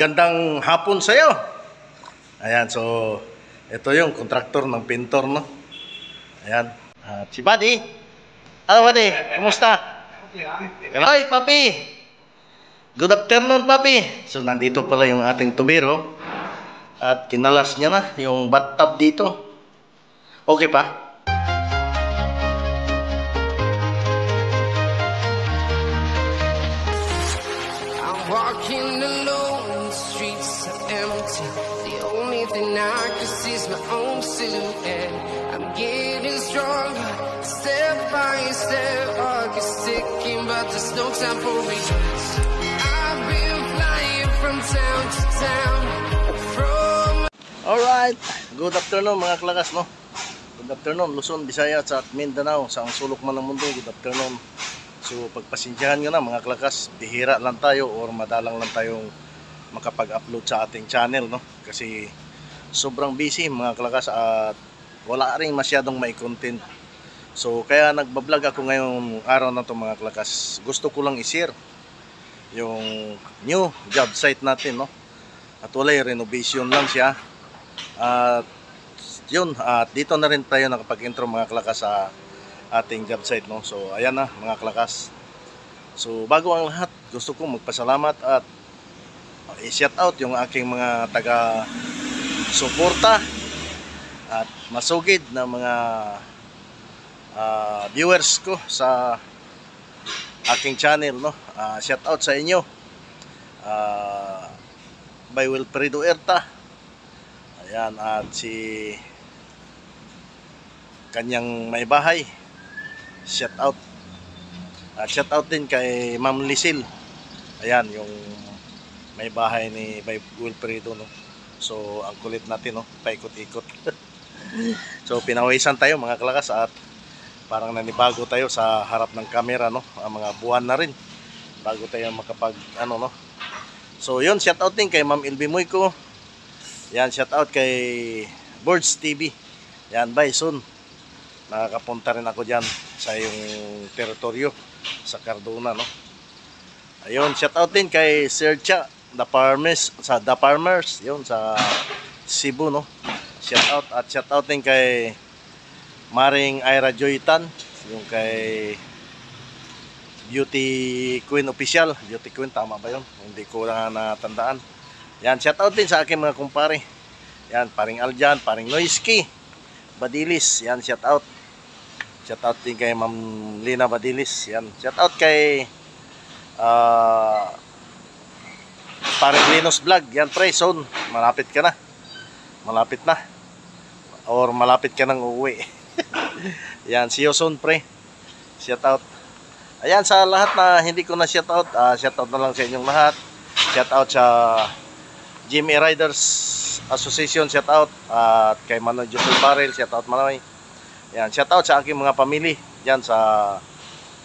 Gandang hapon sa'yo. Ayan, so ito yung kontraktor ng pintor, no? Ayan. Si Buddy. Hello, Buddy. Kumusta? Hoy, Papi. Good afternoon, Papi. So nandito pala yung ating tubero. At kinalas niya na yung bathtub dito. Okay pa? Walking alone, the streets are empty. The only thing I can see is my own silhouette. I'm getting stronger, step by step. Heart is ticking, but there's no time for regrets. I've been flying from town to town. Alright, good afternoon mga klakas, no? Good afternoon, Luzon, Visayas at Mindanao. Sa ang sulok man ng mundo, good afternoon. So pagpasensyahan nyo na mga klakas, bihira lang tayo or madalang lang tayong makapag-upload sa ating channel, no? Kasi sobrang busy mga klakas at wala rin masyadong may content. So kaya nagbablog ako ngayong araw na to mga klakas. Gusto ko lang i-share yung new job site natin, no? At walay renovation lang siya. At yun, at dito na rin tayo nakapag-intro mga klakas sa ating job site, no? So ayan na mga klakas. So bago ang lahat, gusto kong magpasalamat at i-shout out yung aking mga taga-suporta at masugid na mga viewers ko sa aking channel, no? Shout out sa inyo. By Wilfredo Erta. Ayan, at si kanyang may bahay. Shout out. At shout out din kay Ma'am Lisil. Ayan, yung may bahay ni Wilfredo, no? So, ang kulit natin, no? Paikot-ikot. So, pinawisan tayo mga klakas at parang nanibago tayo sa harap ng camera, no? Mga buwan na rin bago tayo makapag, ano, no? So, yun, shout out din kay Ma'am Ilby Moyko. Yan, shout out kay Birds TV. Yan, bye, soon. Nakakapunta rin ako dyan sa yung teritoryo sa Cardona, no? Ayun, shout out din kay Sir Cha, The Farmers, yun, sa Cebu, no? Shout out, at shout out din kay Maring Ira Joytan, yung kay Beauty Queen Official. Beauty Queen, tama ba yun? Hindi ko na natandaan. Yan, shout out din sa aking mga kumpare. Yan, paring Aljan, paring Noisky Badilis, yan, shout out. Shout out din kay Ma'am Lina Badilis. Yan. Shout out kay paring Linus Vlog. Yan, pre, soon. Malapit ka na. Malapit na. Or malapit ka nang uuwi. Yan, see you soon, pre. Shout out. Ayan, sa lahat na hindi ko na shout out, shout out na lang sa inyong lahat. Shout out sa Jimmy Riders Association, shout out. At kay Manoy Joseph Barrel, shout out Manoy. Yan, shout out sa aking mga pamilya diyan sa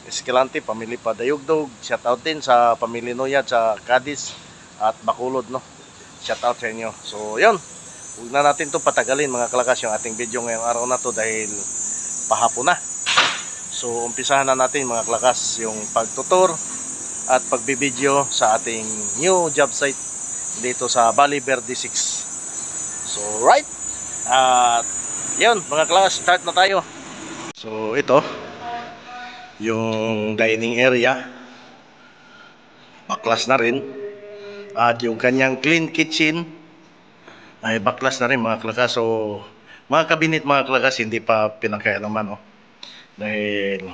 Escalante, pamilya Padayugdog. Shout out din sa pamilya Noyad sa Cadiz at Bacolod, no? Shout out sa inyo. So, yun. Huwag na natin 'to patagalin mga klakas yung ating video ngayong araw na 'to dahil pahapon na. So, umpisahan na natin mga klakas yung pagtutur at pagbibideo sa ating new job site dito sa Valle Verde 6. So, right. At yun mga class, start na tayo. So ito yung dining area, baklas na rin. At yung kanyang clean kitchen ay baklas na rin mga klakas. So mga kabinet mga klakas hindi pa pinakailaman, oh. Dahil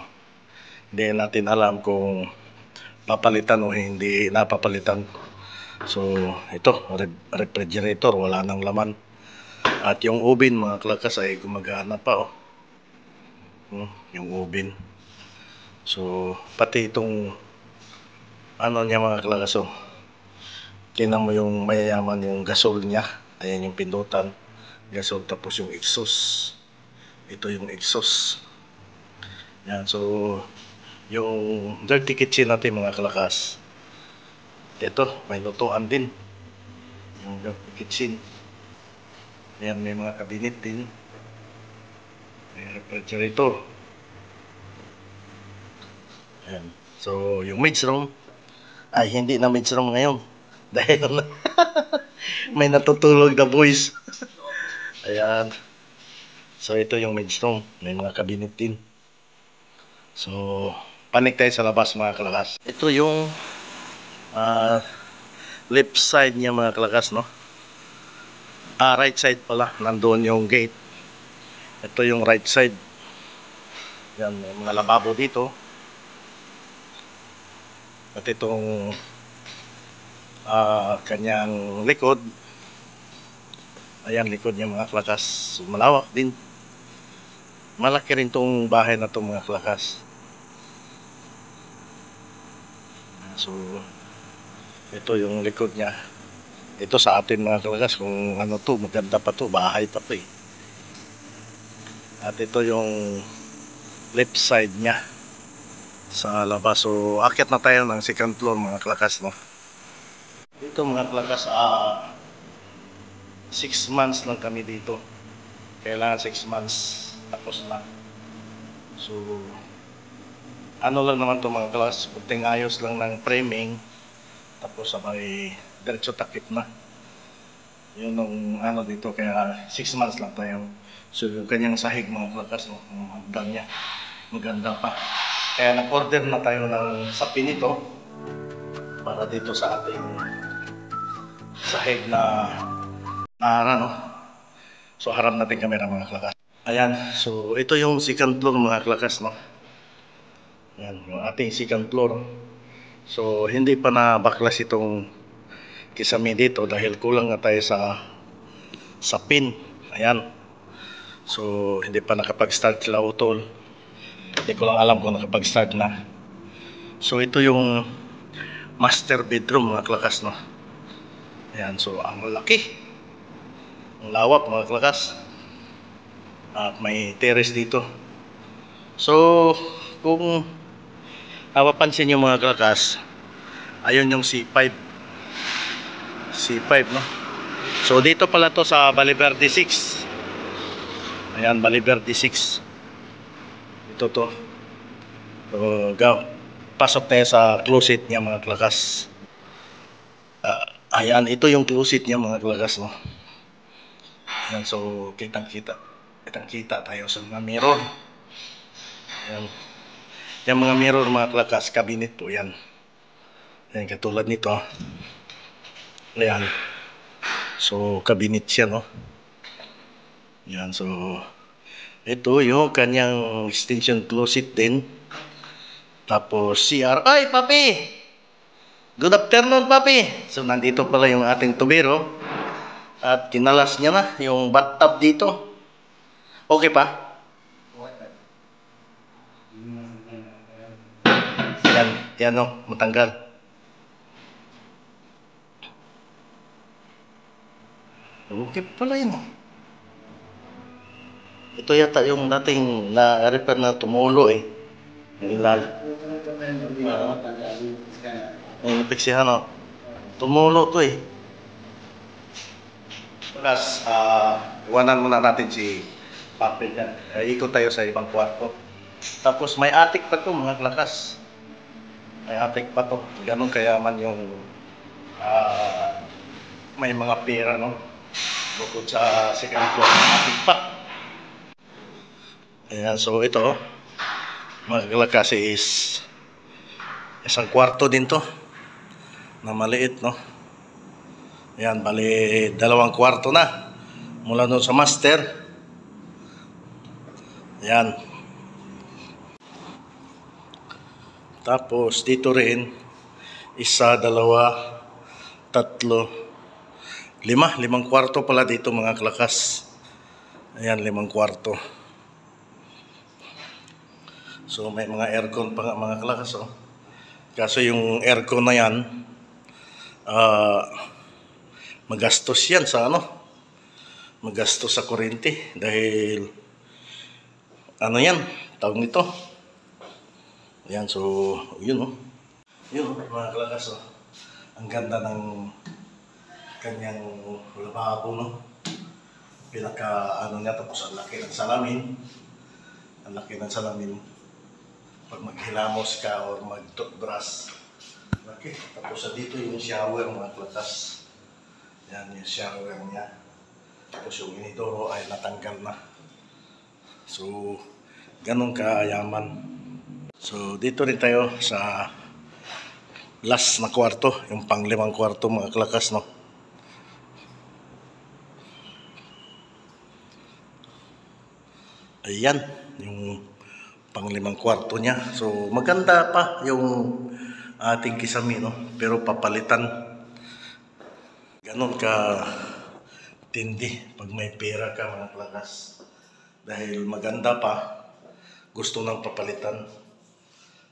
hindi natin alam kung papalitan o hindi napapalitan. So ito, refrigerator, wala nang laman. At yung oven mga klakas ay gumagana pa, oh. Yung oven. So pati itong ano niya mga klakas, oh. Tingnan mo yung mayayaman yung gasol niya. Ayan yung pindutan. Gasol, tapos yung exhaust. Ito yung exhaust. Yan, so yung dirty kitchen natin mga klakas. Ito, may lutuan din. Yung dirty kitchen. Ayan, may mga kabinet din. May refrigerator. Ayan. So, yung maids room ay hindi na maids room ngayon. Dahil May natutulog na boys. Ayan. So ito yung midstone. May mga cabinet din. So panik tayo sa labas mga kalakas. Ito yung left side niya mga kalakas, no? Right side pala. Nandoon yung gate. Ito yung right side. Yan, may mga lababo dito. At itong kanyang likod. Ayan, likod niya mga kalakas. So, malawak din. Malaki rin tong bahay na to mga kalakas. So, ito yung likod niya. Ito sa atin mga kalakas. Kung ano to, maganda pa to. Bahay pa to eh. At ito yung left side niya sa labas. So, akit na tayo ng second floor mga kalakas, no? Dito mga kalakas, 6 months lang kami dito. Kailangan 6 months tapos na. So ano lang naman to mga kalakas, kunting ayos lang ng framing, tapos sabay diretso takip na. Yun ang ano dito, kaya 6 months lang tayo. So yung kanyang sahig mga kalakas, no, ang hagdan niya maganda pa. Kaya nag-order na tayo ng sapin nito para dito sa ating sahig na no? So harap natin camera mga kalakas. Ayan, so ito yung second floor mga kalakas, no? Ayan, yung ating second floor. So hindi pa na baklas itong kisame dito dahil kulang na tayo sa pin. Ayan. So hindi pa nakapag-start sila utol. Hindi ko lang alam kung nakapag-start na. So ito yung master bedroom mga kalakas, no? Ayan, so ang laki. Ang lawak mga kalakas. At may terrace dito. So kung mapapansin nyo mga kalakas, ayun yung C5, no? So dito pala to sa Baliverde 6. Ayan, Baliverde 6. Ito to. So pasok tayo sa closet niya mga kalakas. Ayan, ito yung closet niya mga kalakas, no? Ayan, so kitang kita tayo sa mga mirror. Ayan. Yung mga mirror mga kalakas, cabinet po yan. Ayan, katulad nito. Ayan. So cabinet siya, no? Ayan, so ito yung kanyang extension closet din. Tapos CR. Ay, papi! Good afternoon, papi! So nandito pala yung ating tubero. At kinalas niya na yung bathtub dito. Okay pa? Yan o, matanggal. Okay pala yun. Ito yata yung dating na-repair na tumulo eh. Yung ilal. Yung napiksihan o. Tumulo to eh. Plus, iwanan muna natin si Papi dyan. Ikot tayo sa ibang kwarto. Tapos may attic pa to mga kalakas. May attic pa to. Ganon kayaman yung may mga pera, no? Bukod sa second floor, may attic pa. Ayan, so ito mga kalakas is isang kwarto din to na maliit, no? Ayan, bali 2 kwarto na mula doon sa master. Ayan. Tapos dito rin 1, 2, 3, 5 kwarto pala dito mga kalakas. Ayan, 5 kwarto. So may mga aircon pa nga mga kalakas, oh. Kaso yung aircon na yan magastos yan sa ano, magastos sa kuryente dahil ano yan, tawag nito. Ayan, so yun oh. Yun oh, mga kalakas, oh. Ang ganda ng kanyang lababo, no? Pinaka ano niya, tapos ang laki ng salamin. Ang laki ng salamin. Pag maghilamos ka or mag-toothbrush, laki. Tapos dito yung shower mga kalakas. Yan yung shower niya. Tapos yung inidoro ay natanggal na. So, ganun kayaman. So, dito rin tayo sa last na kwarto, yung pang-limang kwarto mga klakas, no? Ayan, yung pang-limang kwarto niya. So, maganda pa yung ating kisame, no? Pero papalitan. Ganun ka tindi pag may pera ka mga klakas. Dahil maganda pa, gusto nang papalitan.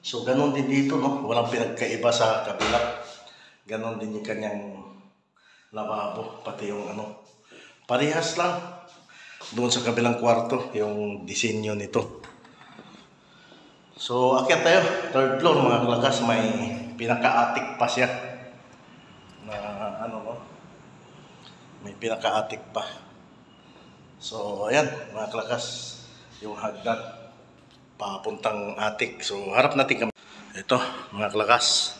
So, ganun din dito, no? Walang pinagkaiba sa kabila. Ganun din yung kanyang lababo, pati yung ano. Parehas lang. Doon sa kabilang kwarto, yung disenyo nito. So, akyat tayo. Third floor, mga klakas. May pinaka-attic pa siya. Na ano, no? May pinaka-attic pa. So, ayan, mga klakas. Yung hagdan. Papuntang attic. So, harap natin kami. Ito, mga klakas.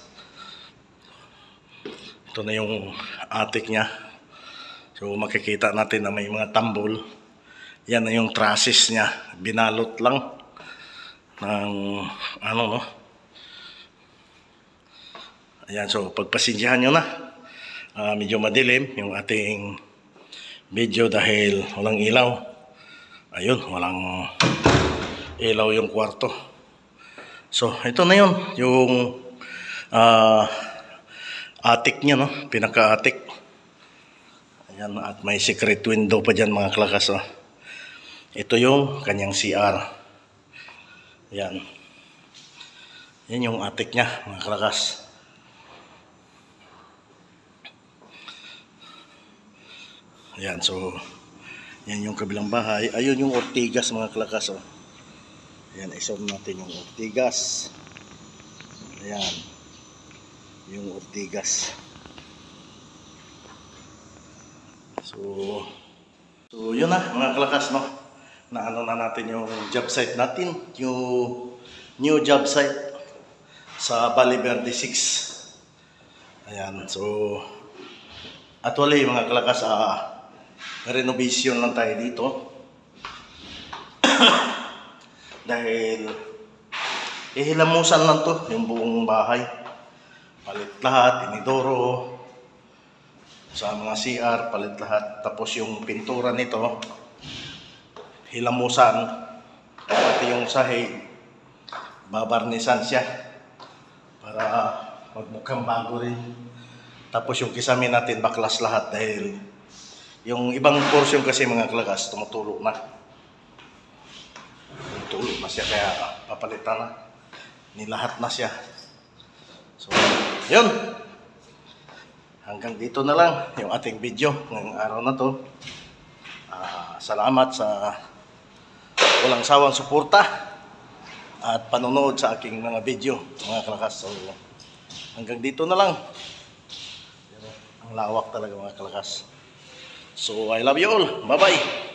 Ito na yung attic niya. So, makikita natin na may mga tambol. Yan na yung trusses niya. Binalot lang ng ano, no? Ayan, so pagpasensyahan nyo na. Medyo madilim yung ating video dahil walang ilaw. Ayun, walang ilaw yung kwarto. So, ito na yun. Yung attic niya, no? Pinaka-attic. Ayan, at may secret window pa dyan mga klakas, oh. Ito yung kanyang CR. Yan. Yan yung attic niya, mga klakas. Yan, so yan yung kabilang bahay. Ayun yung Ortigas, mga klakas, oh. Yan, isom natin yung Ortigas. Ayan. Yung Ortigas. So yun na, mga klakas, no? Na ano na natin yung job site natin. Yung new job site sa Valle Verde 6. Ayan, so actually, mga klakas, renovation lang tayo dito. Dahil ihilamusan lang to yung buong bahay. Palit lahat, inidoro. Sa mga CR, palit lahat. Tapos yung pintura nito, hilamusan. Pati yung sahig, babarnisan siya. Para magmukhang bago rin. Tapos yung kisame natin, baklas lahat dahil yung ibang portion kasi mga klakas, tumutulo na. Tumutulo na siya kaya papalitan na. Nilahat na siya. So, yun. Hanggang dito na lang yung ating video ngayong araw na to. Salamat sa walang sawang suporta at panonood sa aking mga video, mga klakas. So, hanggang dito na lang. Ang lawak talaga mga klakas. So, I love you all. Bye-bye.